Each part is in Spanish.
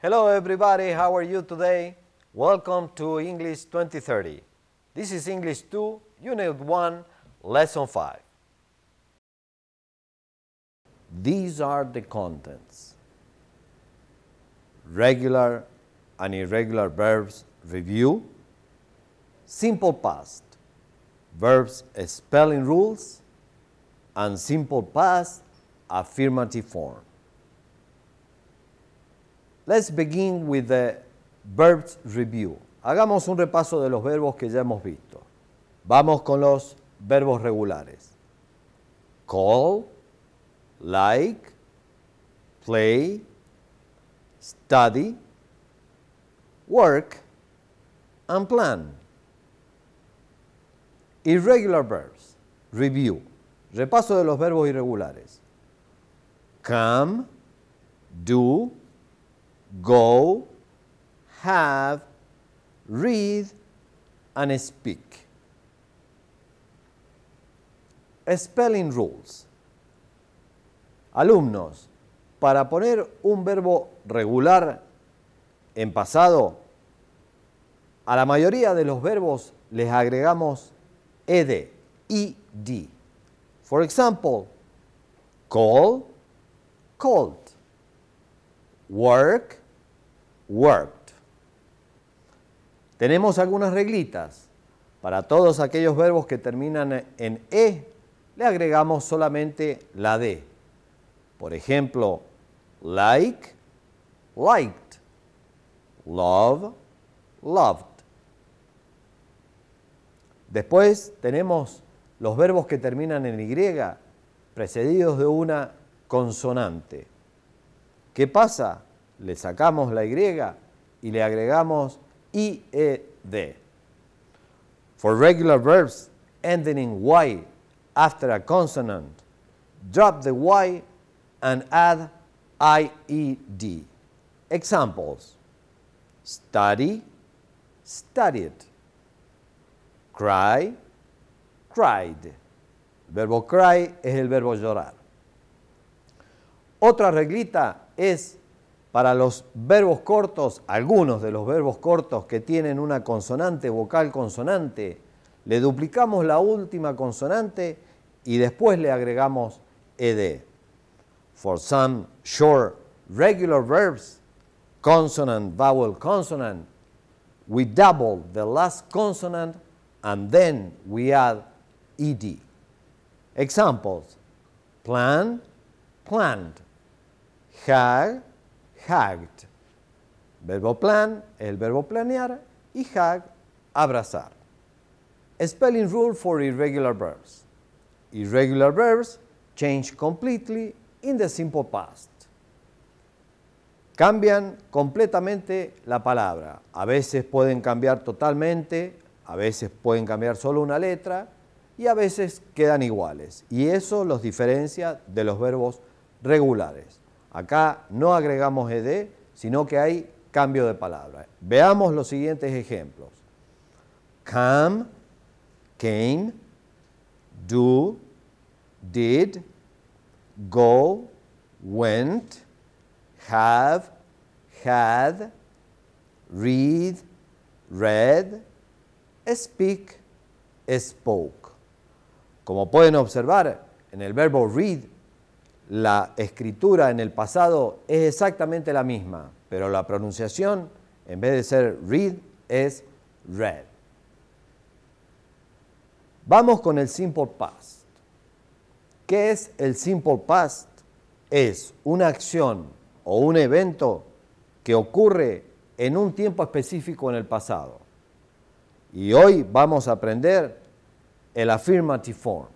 Hello everybody, how are you today? Welcome to English 2030. This is English 2, Unit 1, Lesson 5. These are the contents. Regular and irregular verbs review. Simple past, verbs spelling rules, and simple past affirmative form. Let's begin with the verbs review. Hagamos un repaso de los verbos que ya hemos visto. Vamos con los verbos regulares. Call, like, play, study, work, and plan. Irregular verbs. Review. Repaso de los verbos irregulares. Come, do, go, have, read, and speak. Spelling rules. Alumnos, para poner un verbo regular en pasado, a la mayoría de los verbos les agregamos ed, ed. For example, call, called. Work, worked. Tenemos algunas reglitas. Para todos aquellos verbos que terminan en e, le agregamos solamente la d. Por ejemplo, like, liked. Love, loved. Después tenemos los verbos que terminan en y, precedidos de una consonante. ¿Qué pasa? Le sacamos la y y le agregamos ied. For regular verbs ending in y after a consonant, drop the y and add ied. Examples: study, studied. Cry, cried. El verbo cry es el verbo llorar. Otra reglita es para los verbos cortos, algunos de los verbos cortos que tienen una consonante, vocal consonante, le duplicamos la última consonante y después le agregamos ed. For some short regular verbs, consonant, vowel, consonant, we double the last consonant and then we add ed. Examples: plan, planned. Hag, hagged. Verbo plan es el verbo planear y hag, abrazar. Spelling rule for irregular verbs. Irregular verbs change completely in the simple past. Cambian completamente la palabra. A veces pueden cambiar totalmente, a veces pueden cambiar solo una letra y a veces quedan iguales. Y eso los diferencia de los verbos regulares. Acá no agregamos ed, sino que hay cambio de palabra. Veamos los siguientes ejemplos. Come, came, do, did, go, went, have, had, read, read, speak, spoke. Como pueden observar, en el verbo read, la escritura en el pasado es exactamente la misma, pero la pronunciación, en vez de ser read, es read. Vamos con el simple past. ¿Qué es el simple past? Es una acción o un evento que ocurre en un tiempo específico en el pasado. Y hoy vamos a aprender el affirmative form.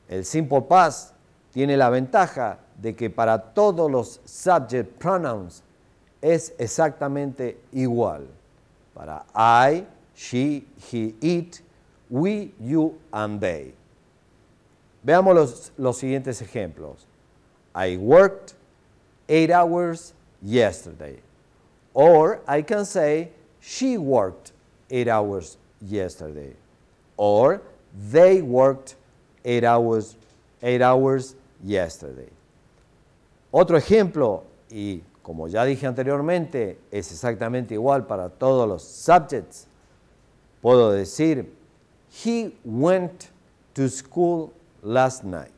El simple past tiene la ventaja de que para todos los subject pronouns es exactamente igual. Para I, she, he, it, we, you, and they. Veamos los siguientes ejemplos. I worked 8 hours yesterday. Or I can say, she worked 8 hours yesterday. Or they worked 8 hours yesterday. Otro ejemplo, y como ya dije anteriormente, es exactamente igual para todos los subjects. Puedo decir, he went to school last night.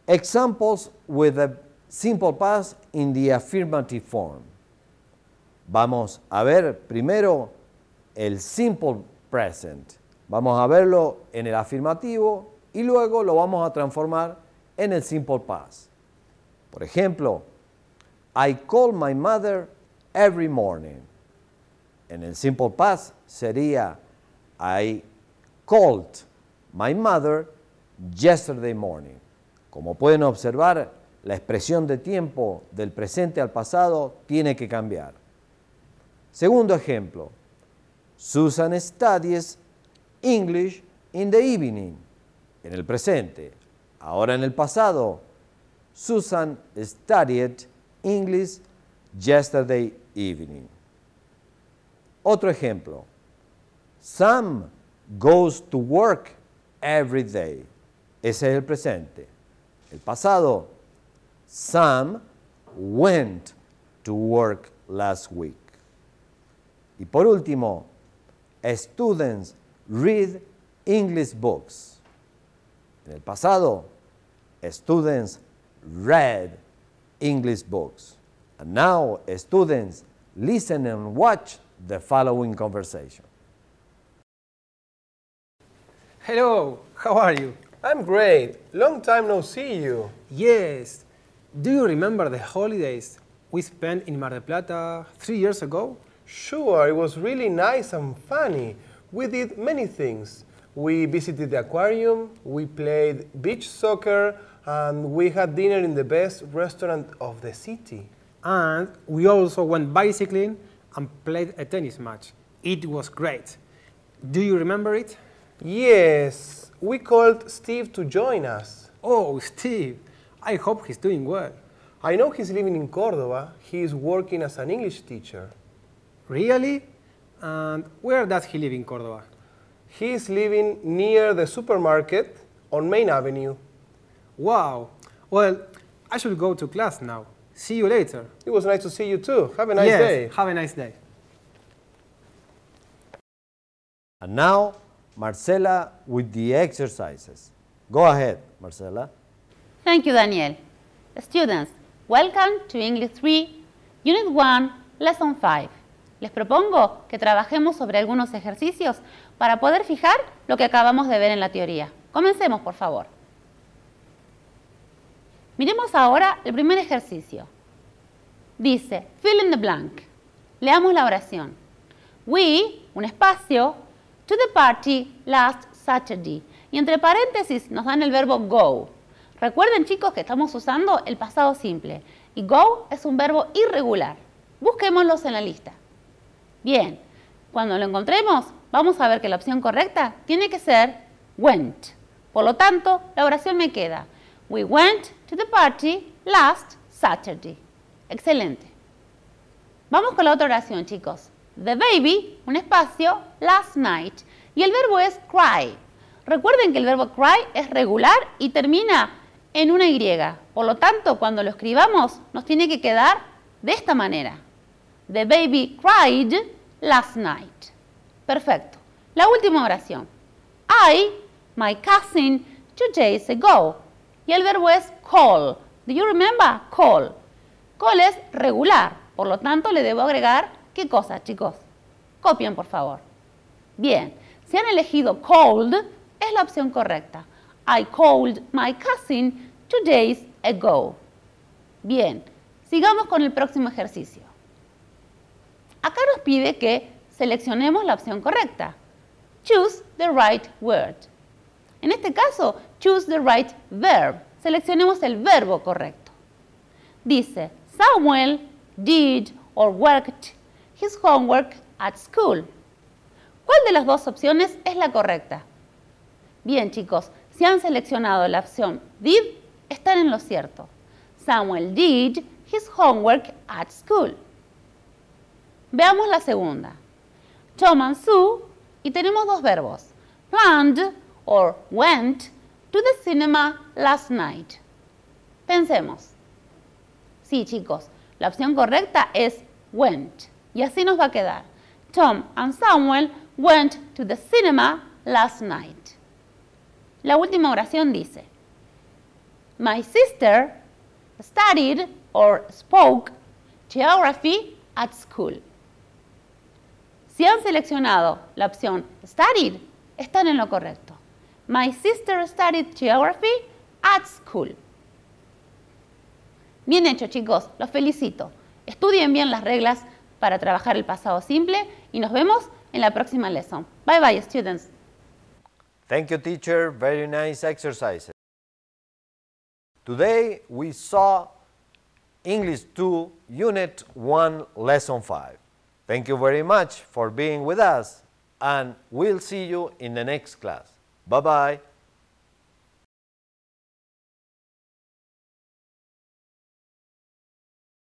Examples with the simple past in the affirmative form. Vamos a ver primero el simple present. Vamos a verlo en el afirmativo y luego lo vamos a transformar en el simple past. Por ejemplo, I call my mother every morning. En el simple past sería I called my mother yesterday morning. Como pueden observar, la expresión de tiempo del presente al pasado tiene que cambiar. Segundo ejemplo, Susan studies English in the evening. En el presente. Ahora en el pasado, Susan studied English yesterday evening. Otro ejemplo, Sam goes to work every day. Ese es el presente. El pasado, Sam went to work last week. Y por último, students read English books. En el pasado, students read English books. And now, students listen and watch the following conversation. Hello, how are you? I'm great. Long time no see you. Yes. Do you remember the holidays we spent in Mar del Plata 3 years ago? Sure, it was really nice and funny. We did many things. We visited the aquarium, we played beach soccer, and we had dinner in the best restaurant of the city. And we also went bicycling and played a tennis match. It was great. Do you remember it? Yes, we called Steve to join us. Oh, Steve. I hope he's doing well. I know he's living in Córdoba. He is working as an English teacher. Really? And where does he live in Córdoba? He is living near the supermarket on Main Avenue. Wow. Well, I should go to class now. See you later. It was nice to see you too. Have a nice Yes, day. have a nice day. And now, Marcela with the exercises. Go ahead, Marcela. Thank you, Daniel. Students, welcome to English 3, Unit 1, Lesson 5. Les propongo que trabajemos sobre algunos ejercicios para poder fijar lo que acabamos de ver en la teoría. Comencemos, por favor. Miremos ahora el primer ejercicio. Dice, fill in the blank. Leamos la oración. We, un espacio, to the party last Saturday. Y entre paréntesis nos dan el verbo go. Recuerden, chicos, que estamos usando el pasado simple. Y go es un verbo irregular. Busquémoslos en la lista. Bien, cuando lo encontremos, vamos a ver que la opción correcta tiene que ser went. Por lo tanto, la oración me queda. We went to the party last Saturday. Excelente. Vamos con la otra oración, chicos. The baby, un espacio, last night. Y el verbo es cry. Recuerden que el verbo cry es regular y termina en una Y. Por lo tanto, cuando lo escribamos, nos tiene que quedar de esta manera. The baby cried last night. Perfecto. La última oración. I, my cousin, 2 days ago. Y el verbo es call. Do you remember? Call. Call es regular. Por lo tanto, le debo agregar, ¿qué cosa, chicos? Copien, por favor. Bien. Si han elegido called, es la opción correcta. I called my cousin 2 days ago. Bien. Sigamos con el próximo ejercicio. Acá nos pide que seleccionemos la opción correcta. Choose the right word. En este caso, choose the right verb. Seleccionemos el verbo correcto. Dice, Samuel did or worked his homework at school. ¿Cuál de las dos opciones es la correcta? Bien, chicos, si han seleccionado la opción did, están en lo cierto. Samuel did his homework at school. Veamos la segunda. Tom and Sue, y tenemos dos verbos. Planned or went to the cinema last night. Pensemos. Sí, chicos, la opción correcta es went. Y así nos va a quedar. Tom and Samuel went to the cinema last night. La última oración dice, My sister studied or spoke geography at school. Si han seleccionado la opción studied, están en lo correcto. My sister studied geography at school. Bien hecho, chicos, los felicito. Estudien bien las reglas para trabajar el pasado simple y nos vemos en la próxima lesson. Bye bye, students. Thank you, teacher. Very nice exercises. Today we saw English 2, Unit 1, Lesson 5. Thank you very much for being with us, and we'll see you in the next class. Bye-bye.